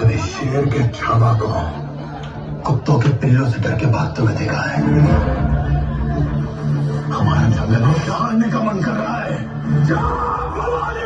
कभी शेर के छावा को कुत्तों के पिल्लों से डर के भागते हुए देखा है? हमारा जंगल में जाने का मन कर रहा है। जा भवानी!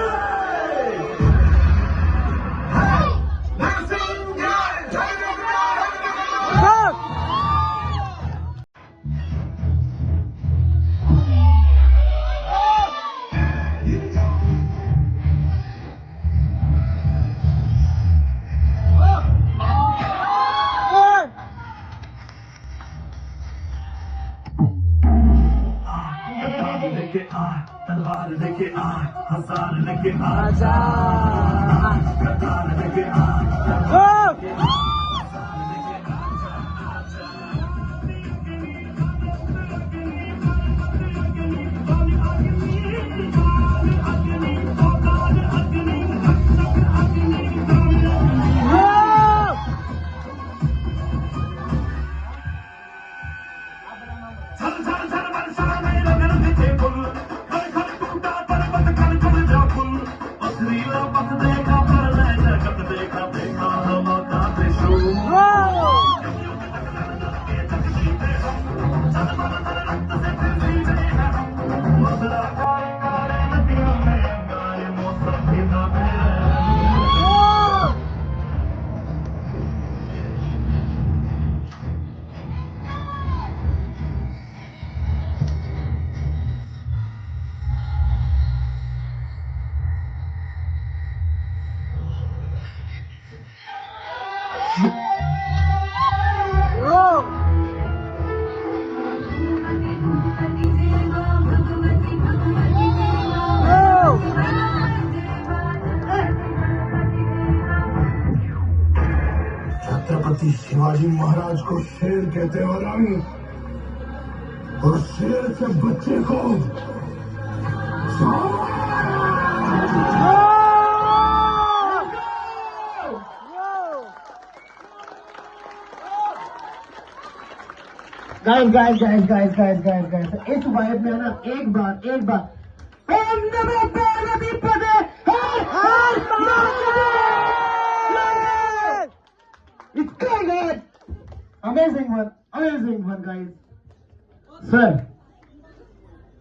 लेके आ तलवार लेके आ हज़ार लेके आ कतार लेके आ छत्रपति शिवाजी महाराज को शेर कहते हो रंग, और शेर से बच्चे को गाइस इस वाइब में ना एक बार ओम नमो पार्वती पदे हर हर Mahadev. It's good, man. Amazing one, guys. Sir.